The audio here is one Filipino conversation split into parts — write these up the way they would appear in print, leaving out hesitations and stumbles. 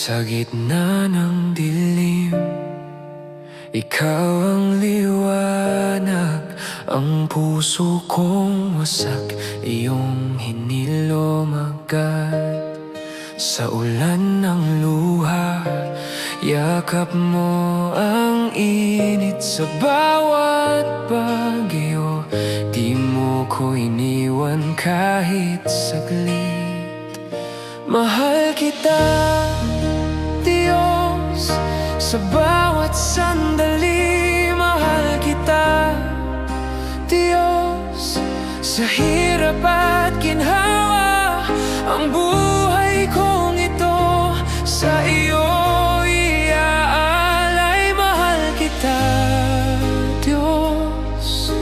Sa gitna ng dilim, ikaw ang liwanag. Ang puso kong wasak, iyong hinilom agad. Sa ulan ng luha, yakap mo ang init. Sa bawat bagyo, di mo ko iniwan kahit saglit. Mahal kita, Diyos, sa bawat sandali. Mahal kita, Diyos, sa hirap at ginhawa. Ang buhay kong ito sa iyo iaalay. Mahal kita, Diyos,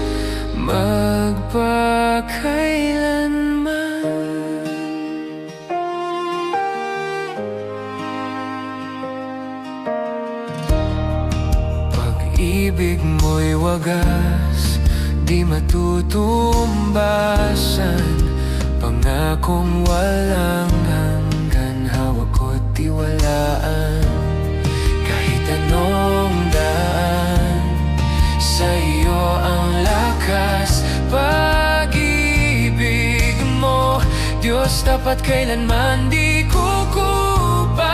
magpakailanman. Pag-ibig mo'y wagas, di matutumbasan. Pangakong walang hanggan, hawak ko't tiwalaan. Kahit anong daan, sa iyo ang lakas. Pag-ibig mo, Diyos, tapat kailanman di kukupas.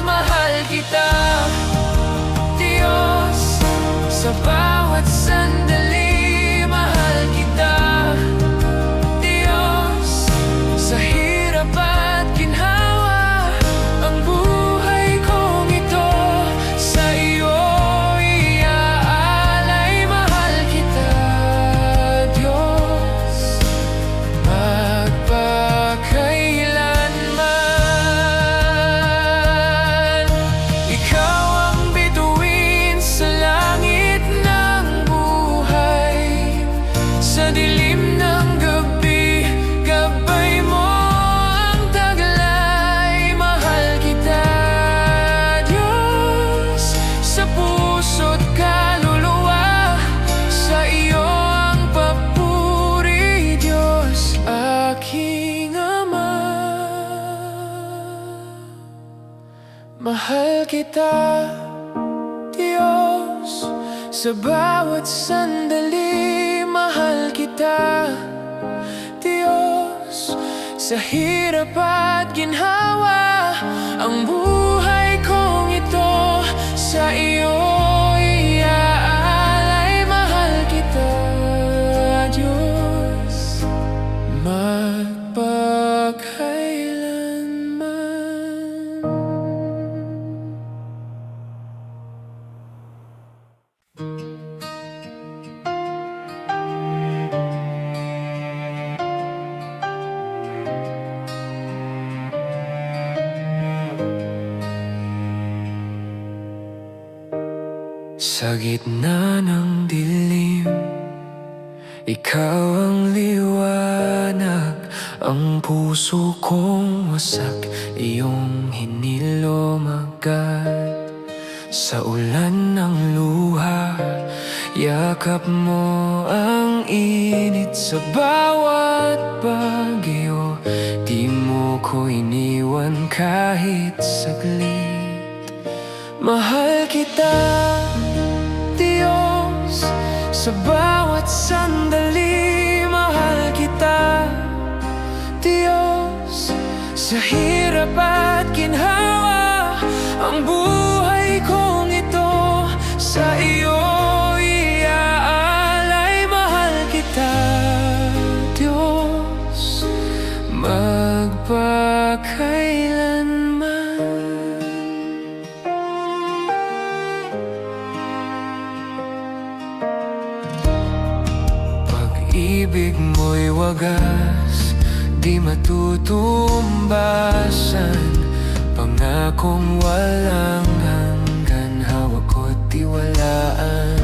Mahal kita, Diyos, sa bawat sandali. Mahal kita, Diyos, sa hirap at ginhawa. Ang buhay kong ito sa iyo iaalay. Mahal kita, Diyos, magpakailanman. Ikaw ang bituin sa langit ng buhay. Sa dilim ng gabi, gabay mo ang taglay. Mahal kita, Diyos, sa puso't kaluluwa. Sa iyo ang papuri, Diyos, aking Ama. Mahal kita, Diyos, sa bawat sandali. Mahal kita, Diyos, sa hirap at ginhawa. Ang buhay kong ito sa iyo iaalay. Mahal kita, Diyos, magpakailanman. Sa gitna ng dilim, ikaw ang liwanag. Ang puso kong wasak, iyong hinilom agad. Sa ulan ng luha, yakap mo ang init. Sa bawat bagyo, di mo ko iniwan kahit saglit. Mahal kita, Diyos, sa bawat sandali. Mahal kita, Diyos, sa hirap at ginhawa. Ang buhay kong ito sa iyo iaalay. Mahal kita, Diyos, magpakailanman. Pag-ibig mo'y wagas, di matutumbasan. Pangakong walang hanggan, hawak ko't tiwalaan.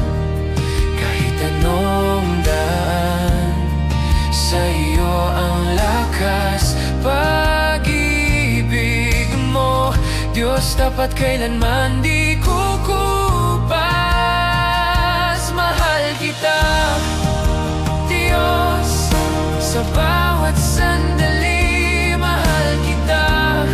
Kahit anong daan, sa iyo ang lakas. Pag-ibig mo, Diyos, tapat kailanman di kukupas. Mahal kita, Diyos, sa bawat sandali. Mahal kita,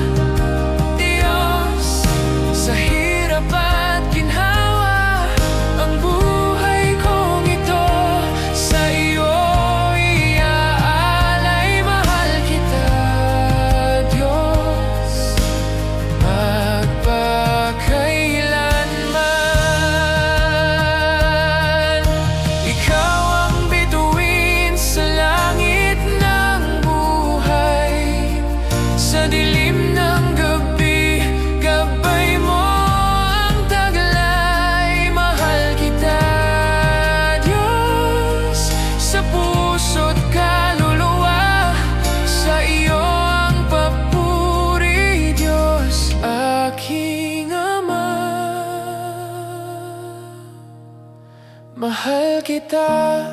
kita,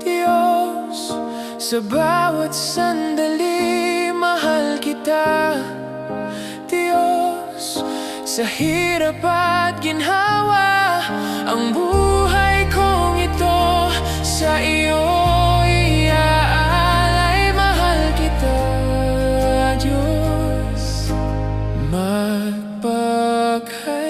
Diyos. Sa bawat sandali, mahal kita, Diyos. Sa hirap at ginhawa, ang buhay kong ito sa iyo iaalay. Mahal kita, Diyos, magpakailanman.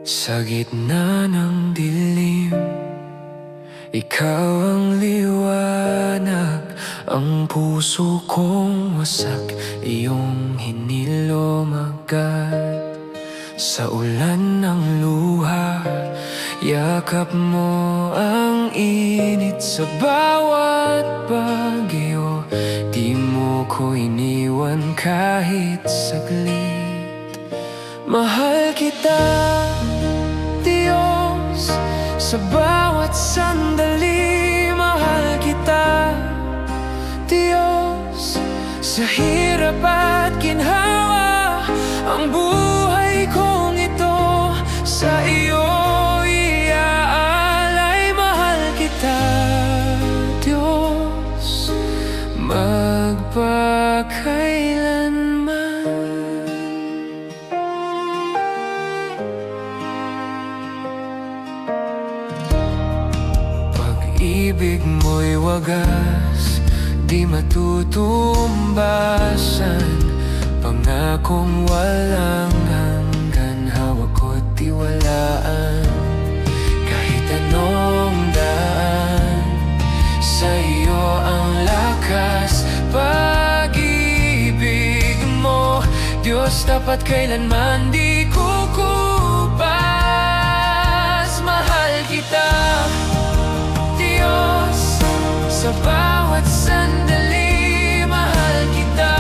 Sa gitna ng dilim, ikaw ang liwanag. Ang puso kong wasak, iyong hinilom agad. Sa ulan ng luha, yakap mo ang init. Sa bawat bagyo, di mo ko iniwan kahit saglit. Mahal kita, Diyos. Sa bawat sandali, mahal kita, Diyos. Sa hirap at ginhawa, ang buhay kong ito sa iyo iaalay. Mahal kita, Diyos, magpakailanman. Pag-ibig mo'y wagas, di matutumbasan. Pangakong walang hanggan, hawak ko't tiwalaan. Kahit anong daan, sa iyo ang lakas. Pag-ibig mo, Diyos, tapat kailanman di kukupas. Mahal kita, Diyos. Sa bawat sandali, mahal kita,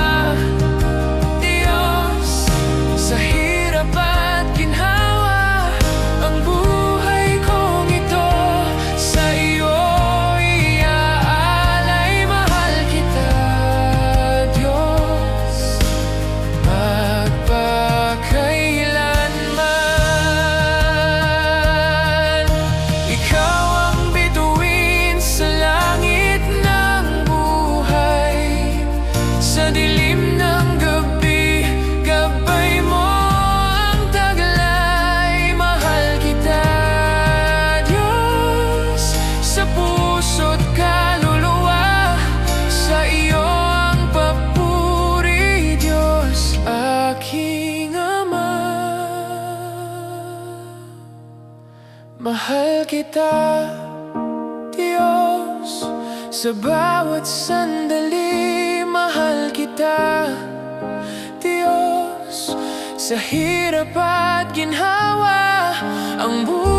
Diyos. Sa hirap at ginhawa, ang buhay kong ito sa iyo iaalay. Mahal kita, Diyos, magpakailanman. Ikaw ang bituin sa langit ng buhay. Sa dilim ng gabi, gabay mo ang taglay. Mahal kita, Diyos. Sa puso't kaluluwa, sa iyo ang papuri, Diyos, aking Ama. Mahal kita, Diyos. Sa bawat sandali, mahal kita, Diyos. Sa hirap at ginhawa, ang buhay